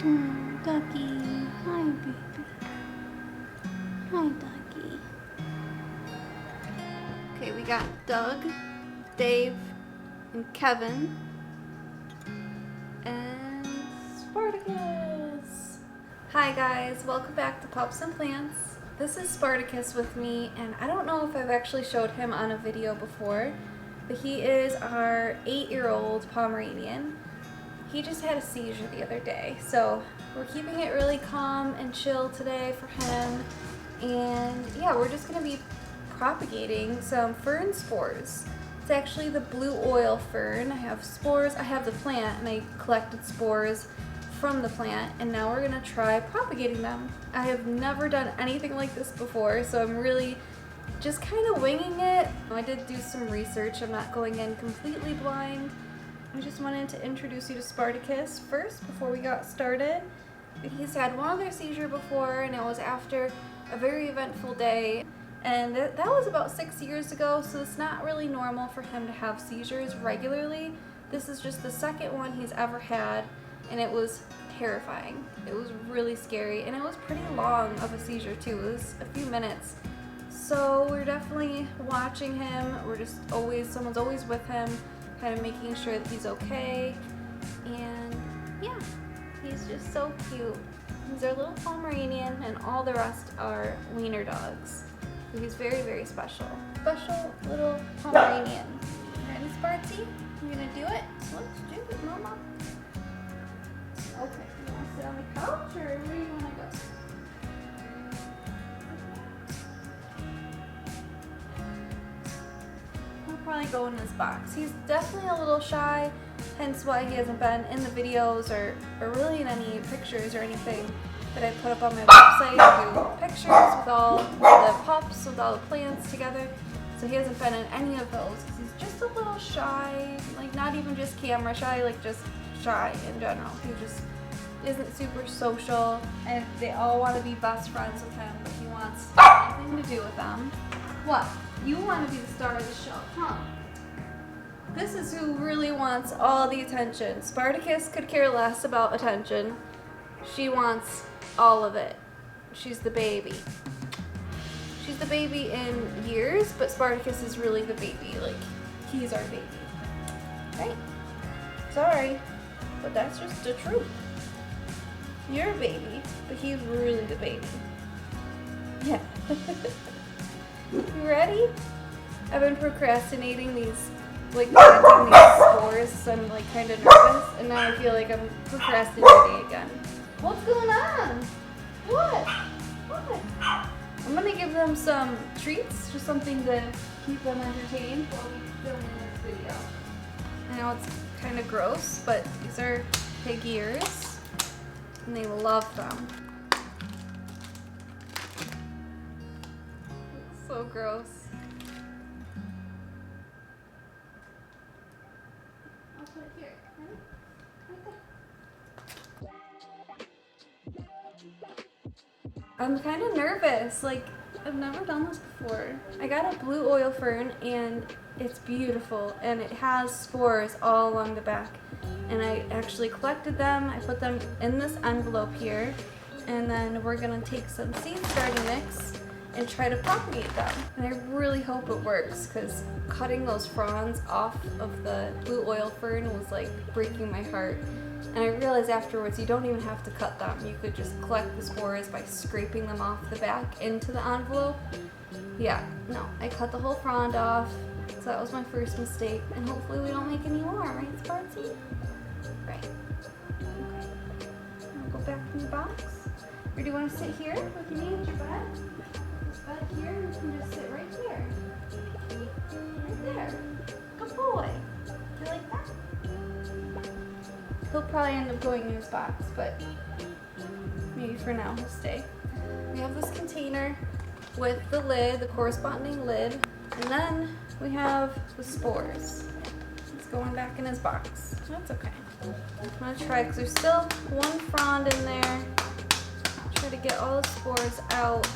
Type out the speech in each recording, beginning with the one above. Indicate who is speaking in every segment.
Speaker 1: Oh, Ducky. Hi, baby. Hi, Ducky. Okay, we got Doug, Dave, and Kevin, and Sparticus. Hi guys, welcome back to Pups and Plants. This is Sparticus with me, and I don't know if I've actually showed him on a video before, but he is our 8-year-old Pomeranian. He just had a seizure the other day, so we're keeping it really calm and chill today for him. And yeah, we're just going to be propagating some fern spores. It's actually the blue oil fern. I have spores, I have the plant, and I collected spores from the plant, and now we're going to try propagating them. I have never done anything like this before, so I'm really just kind of winging it. I did do some research. I'm not going in completely blind. I just wanted to introduce you to Sparticus first before we got started. He's had one other seizure before, and it was after a very eventful day. And that was about 6 years ago, so it's not really normal for him to have seizures regularly. This is just the second one he's ever had, and it was terrifying. It was really scary, and it was pretty long of a seizure too. It was a few minutes. So we're definitely watching him. We're just someone's always with him, kind of making sure that he's okay. And yeah, he's just so cute. He's our little Pomeranian, and all the rest are wiener dogs. So he's very, very special. Special little Pomeranian. Ready, Sparty? You gonna do it? Let's do it, Mama. Okay, you wanna sit on the couch, or where do you wanna go? He'll probably go in his box. He's definitely a little shy, hence why he hasn't been in the videos or really in any pictures or anything that I put up on my website. I do pictures with all the pups, with all the plants together. So he hasn't been in any of those because he's just a little shy, like not even just camera shy, like just shy in general. He just isn't super social, and they all want to be best friends with him, but he wants nothing to do with them. What? You want to be the star of the show, huh? This is who really wants all the attention. Sparticus could care less about attention. She wants all of it. She's the baby. She's the baby in years, but Sparticus is really the baby. Like, he's our baby. Right? Sorry, but that's just the truth. You're a baby, but he's really the baby. Yeah. You ready? I've been procrastinating these, like, planting these spores, so I'm like kind of nervous, and now I feel like I'm procrastinating again. What's going on? What? What? I'm gonna give them some treats, just something to keep them entertained while we film this video. I know it's kind of gross, but these are pig ears, and they love them. It's so gross. I'll put it here. Ready? Right there. I'm kind of nervous. Like, I've never done this before. I got a blue oil fern, and it's beautiful, and it has spores all along the back. And I actually collected them. I put them in this envelope here, and then we're gonna take some seed starting mix and try to propagate them. And I really hope it works, because cutting those fronds off of the blue oil fern was like breaking my heart. And I realized afterwards you don't even have to cut them. You could just collect the spores by scraping them off the back into the envelope. Yeah, no, I cut the whole frond off, so that was my first mistake. And hopefully we don't make any more, right, Sparty? Right. Okay. I'll go back in the box. Or do you want to sit here with me at your bed? Back here, and you can just sit right there. Right there. Good boy. You like that? He'll probably end up going in his box, but maybe for now he'll stay. We have this container with the lid, the corresponding lid, and then we have the spores. It's going back in his box. That's okay. I'm gonna try, because there's still one frond in there. Try to get all the spores out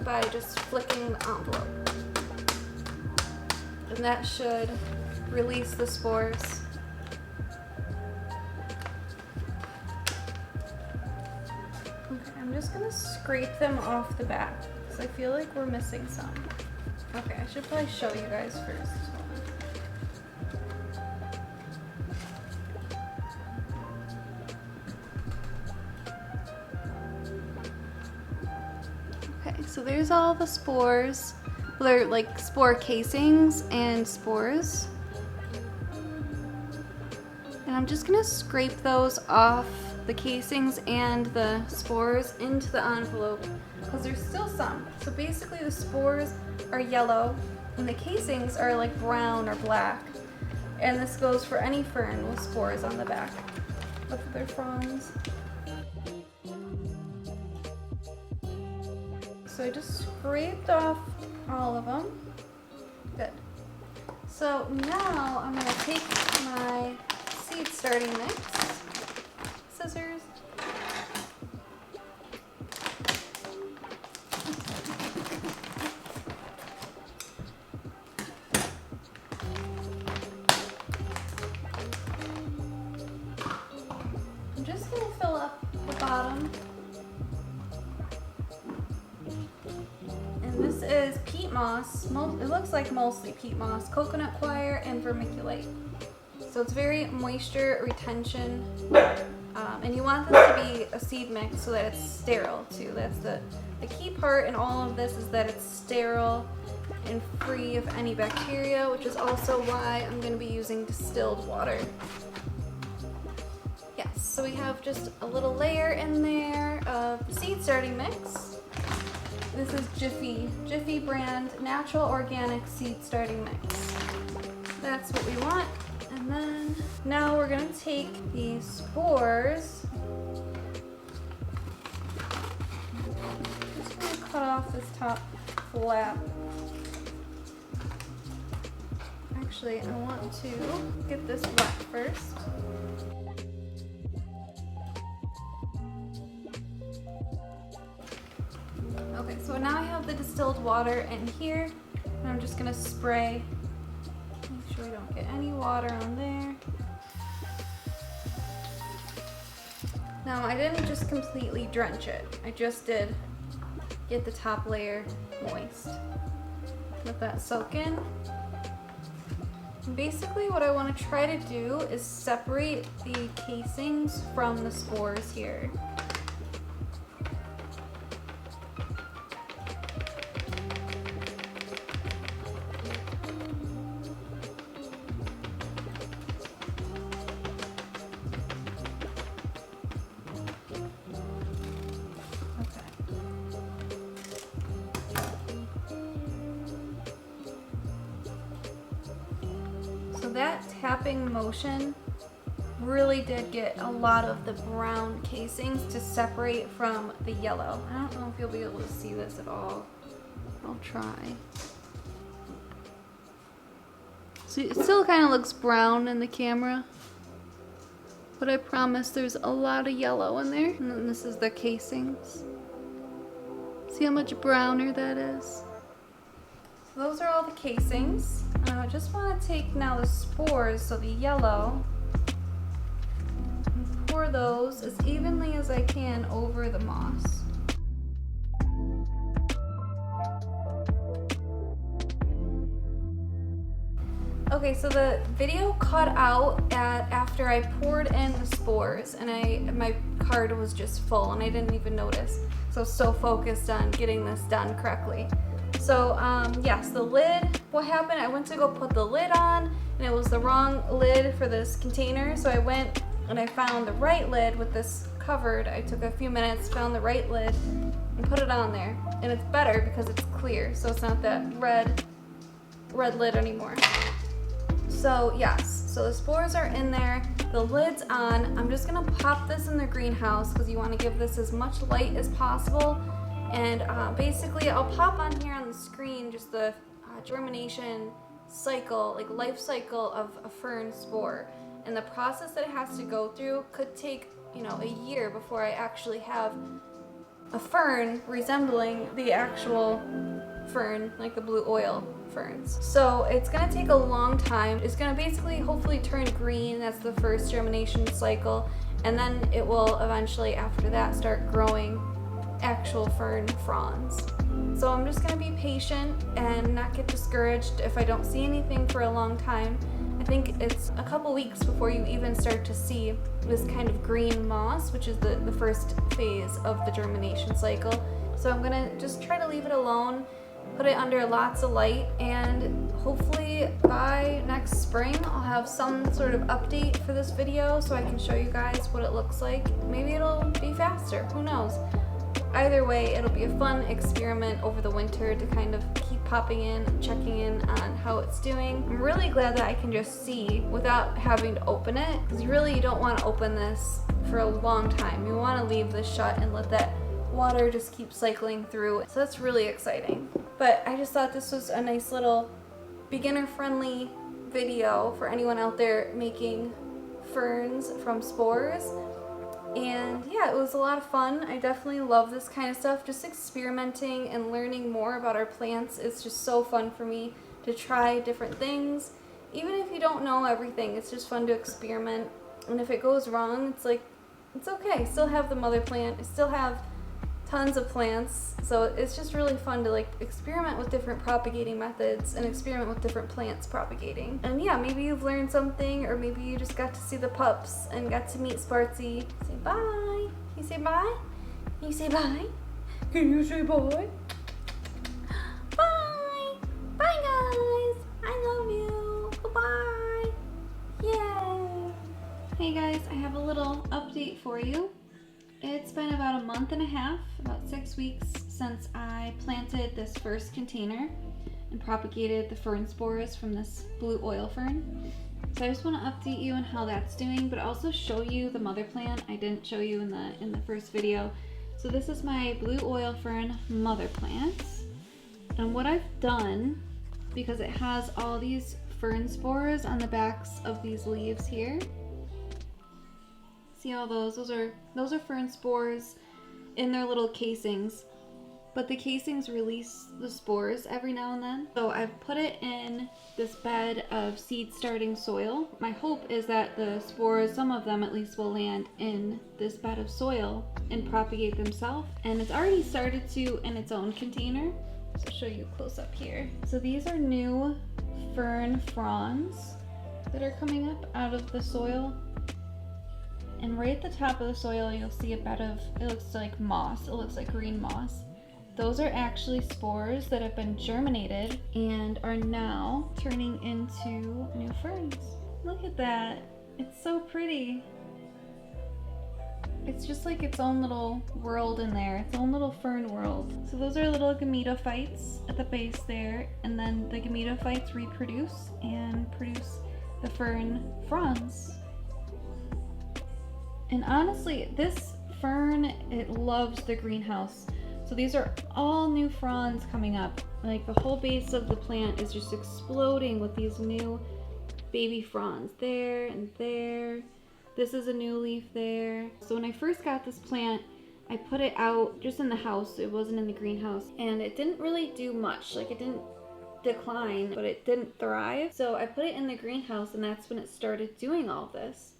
Speaker 1: by just flicking the envelope. And that should release the spores. I'm just gonna scrape them off the back because I feel like we're missing some. Okay, I should probably show you guys first. Okay, so there's all the spores. They're like spore casings and spores. And I'm just gonna scrape those off the casings and the spores into the envelope because there's still some. So basically the spores are yellow and the casings are like brown or black. And this goes for any fern with spores on the back of their fronds. So I just scraped off all of them. Good. So now I'm gonna take my seed starting mix, scissors, I'm just going to fill up the bottom, and this is peat moss. It looks like mostly peat moss, coconut coir, and vermiculite. So it's very moisture retention, and you want this to be a seed mix so that it's sterile too. That's the key part in all of this, is that it's sterile and free of any bacteria, which is also why I'm going to be using distilled water. Yes, so we have just a little layer in there of seed starting mix. This is Jiffy brand natural organic seed starting mix. That's what we want. And then now we're gonna take the spores. Just gonna cut off this top flap. Actually, I want to get this wet first. Okay, so now I have the distilled water in here, and I'm just gonna spray. Make sure we don't get any water on there. Now, I didn't just completely drench it. I just did get the top layer moist. Let that soak in. And basically what I want to try to do is separate the casings from the spores here. That tapping motion really did get a lot of the brown casings to separate from the yellow. I don't know if you'll be able to see this at all. I'll try. So it still kind of looks brown in the camera, but I promise there's a lot of yellow in there. And then this is the casings. See how much browner that is? So those are all the casings. I just want to take now the spores, so the yellow, and pour those as evenly as I can over the moss. Okay, so the video cut out after I poured in the spores, and my card was just full and I didn't even notice. So I was so focused on getting this done correctly. So yes, the lid, what happened, I went to go put the lid on and it was the wrong lid for this container. So I went and I found the right lid with this covered. I took a few minutes, found the right lid and put it on there. And it's better because it's clear, so it's not that red lid anymore. So yes, so the spores are in there, the lid's on. I'm just gonna pop this in the greenhouse because you wanna give this as much light as possible. And basically I'll pop on here on the screen just the germination cycle, like life cycle of a fern spore. And the process that it has to go through could take, you know, a year before I actually have a fern resembling the actual fern, like the blue oil ferns. So it's gonna take a long time. It's gonna basically hopefully turn green. That's the first germination cycle. And then it will eventually after that start growing actual fern fronds. So I'm just gonna be patient and not get discouraged if I don't see anything for a long time. I think it's a couple weeks before you even start to see this kind of green moss, which is the first phase of the germination cycle. So I'm gonna just try to leave it alone, put it under lots of light, and hopefully by next spring I'll have some sort of update for this video so I can show you guys what it looks like. Maybe it'll be faster, who knows? Either way, it'll be a fun experiment over the winter to kind of keep popping in, checking in on how it's doing. I'm really glad that I can just see without having to open it, because you don't want to open this for a long time. You want to leave this shut and let that water just keep cycling through. So that's really exciting. But I just thought this was a nice little beginner-friendly video for anyone out there making ferns from spores. And yeah, it was a lot of fun. I definitely love this kind of stuff. Just experimenting and learning more about our plants is just so fun for me to try different things. Even if you don't know everything, it's just fun to experiment. And if it goes wrong, it's like, it's okay. I still have the mother plant. I still have tons of plants. So it's just really fun to like experiment with different propagating methods and experiment with different plants propagating. And yeah, maybe you've learned something, or maybe you just got to see the pups and got to meet Spartsy. Say bye. Can you say bye? Can you say bye? Can you say bye? Bye. Bye guys. I love you. Goodbye. Yay. Hey guys, I have a little update for you. It's been about a month and a half, about 6 weeks, since I planted this first container and propagated the fern spores from this blue oil fern. So I just want to update you on how that's doing, but also show you the mother plant I didn't show you in the first video. So this is my blue oil fern mother plant. And what I've done, because it has all these fern spores on the backs of these leaves here. See all those? Those are fern spores in their little casings. But the casings release the spores every now and then. So I've put it in this bed of seed starting soil. My hope is that the spores, some of them at least, will land in this bed of soil and propagate themselves. And it's already started to in its own container. So I'll show you close up here. So these are new fern fronds that are coming up out of the soil. And right at the top of the soil, you'll see a bed of, it looks like moss. It looks like green moss. Those are actually spores that have been germinated and are now turning into new ferns. Look at that. It's so pretty. It's just like its own little world in there, its own little fern world. So those are little gametophytes at the base there, and then the gametophytes reproduce and produce the fern fronds. And honestly, this fern, it loves the greenhouse. So these are all new fronds coming up. Like the whole base of the plant is just exploding with these new baby fronds there and there. This is a new leaf there. So when I first got this plant, I put it out just in the house. It wasn't in the greenhouse. And it didn't really do much. Like it didn't decline, but it didn't thrive. So I put it in the greenhouse, and that's when it started doing all this.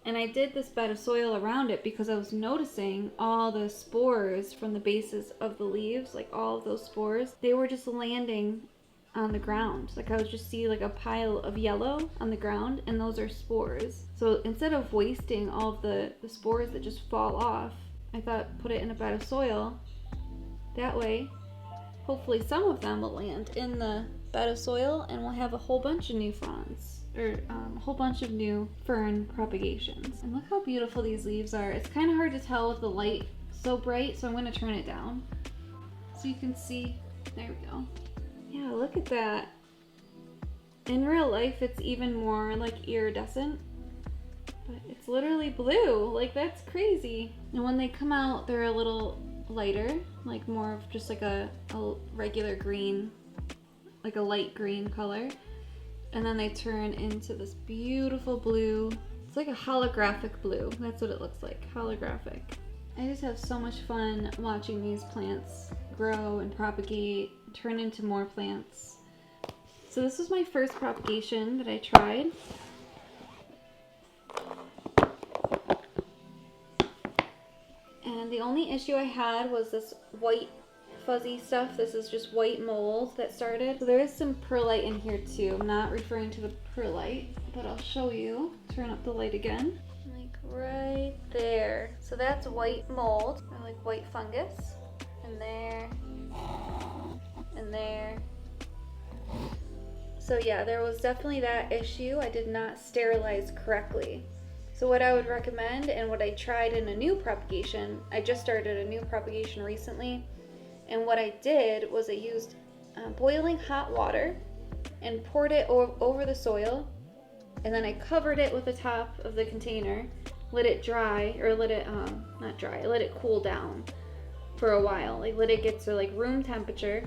Speaker 1: And I did this bed of soil around it because I was noticing all the spores from the bases of the leaves, like all of those spores, they were just landing on the ground. Like I would just see like a pile of yellow on the ground, and those are spores. So instead of wasting all of the spores that just fall off, I thought put it in a bed of soil. That way, hopefully some of them will land in the bed of soil, and we'll have a whole bunch of new fronds. Or a whole bunch of new fern propagations. And look how beautiful these leaves are. It's kind of hard to tell with the light so bright, so I'm going to turn it down so you can see. There we go. Yeah, look at that. In real life, it's even more like iridescent, but it's literally blue. Like that's crazy. And when they come out, they're a little lighter, like more of just like a regular green, like a light green color. And then they turn into this beautiful blue. It's like a holographic blue. That's what it looks like, holographic. I just have so much fun watching these plants grow and propagate, turn into more plants. So this was my first propagation that I tried. And the only issue I had was this white fuzzy stuff. This is just white mold that started. So there is some perlite in here too. I'm not referring to the perlite, but I'll show you. Turn up the light again. Like right there. So that's white mold, or like white fungus. And there, and there. So yeah, there was definitely that issue. I did not sterilize correctly. So what I would recommend, and what I tried in a new propagation, I just started a new propagation recently, and what I did was I used boiling hot water and poured it over the soil, and then I covered it with the top of the container, let it dry, or let it, not dry, let it cool down for a while, like let it get to like room temperature,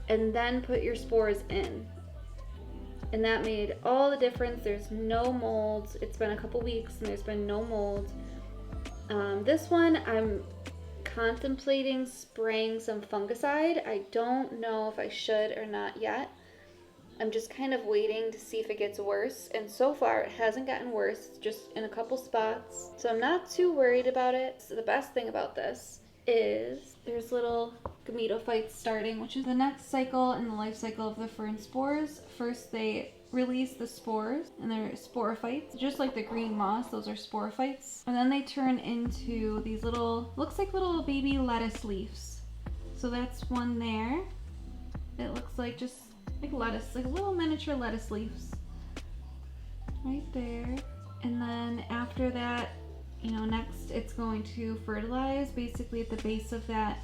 Speaker 1: and then put your spores in. And that made all the difference. There's no molds. It's been a couple weeks and there's been no mold. This one I'm contemplating spraying some fungicide. I don't know if I should or not yet. I'm just kind of waiting to see if it gets worse. And so far it hasn't gotten worse, just in a couple spots. So I'm not too worried about it. So the best thing about this is there's little gametophytes starting, which is the next cycle in the life cycle of the fern spores. First they release the spores, and they're sporophytes, just like the green moss. Those are sporophytes, and then they turn into these little, looks like little baby lettuce leaves. So that's one there. It looks like just like lettuce, like little miniature lettuce leaves right there. And then after that, you know, next it's going to fertilize basically at the base of that,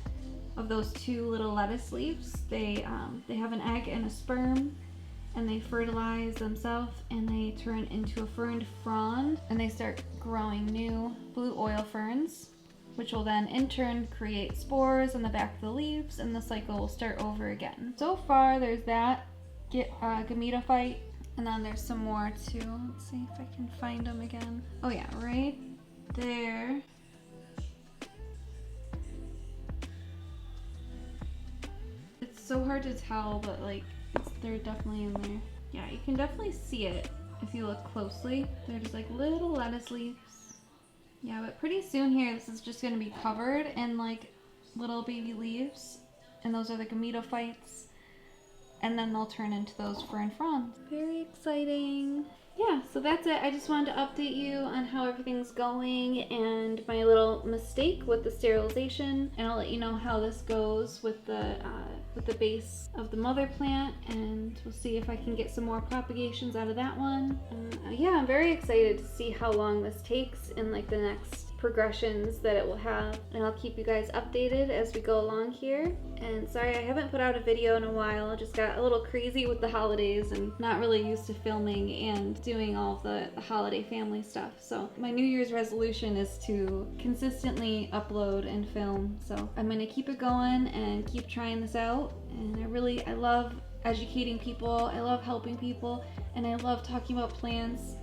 Speaker 1: of those two little lettuce leaves. They have an egg and a sperm, and they fertilize themselves, and they turn into a ferned frond, and they start growing new blue oil ferns, which will then in turn create spores on the back of the leaves, and the cycle will start over again. So far there's that gametophyte, and then there's some more too. Let's see if I can find them again. Oh yeah, right there. It's so hard to tell, but like they're definitely in there. Yeah, you can definitely see it if you look closely. They're just like little lettuce leaves. Yeah, but pretty soon here, this is just gonna be covered in like little baby leaves, and those are the gametophytes, and then they'll turn into those fern fronds. Very exciting. Yeah, so that's it. I just wanted to update you on how everything's going and my little mistake with the sterilization, and I'll let you know how this goes with the base of the mother plant, and we'll see if I can get some more propagations out of that one. Yeah, I'm very excited to see how long this takes and like the next progressions that it will have, and I'll keep you guys updated as we go along here. And sorry I haven't put out a video in a while. I just got a little crazy with the holidays and not really used to filming and doing all the holiday family stuff. So my New Year's resolution is to consistently upload and film, so I'm gonna keep it going and keep trying this out. And I love educating people, I love helping people, and I love talking about plants,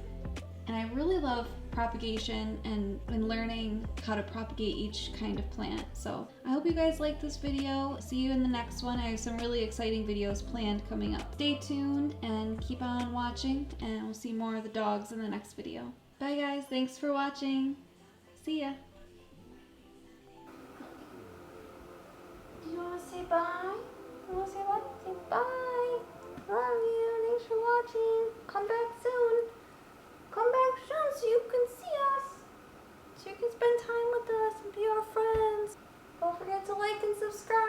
Speaker 1: and I really love propagation and learning how to propagate each kind of plant. So I hope you guys like this video. See you in the next one. I have some really exciting videos planned coming up. Stay tuned and keep on watching, and we'll see more of the dogs in the next video. Bye guys, thanks for watching. See ya. Do you want to say bye? You want to say what? Say bye. Love you. Thanks for watching. Come back soon. Come back soon so you can see us. So you can spend time with us and be our friends. Don't forget to like and subscribe.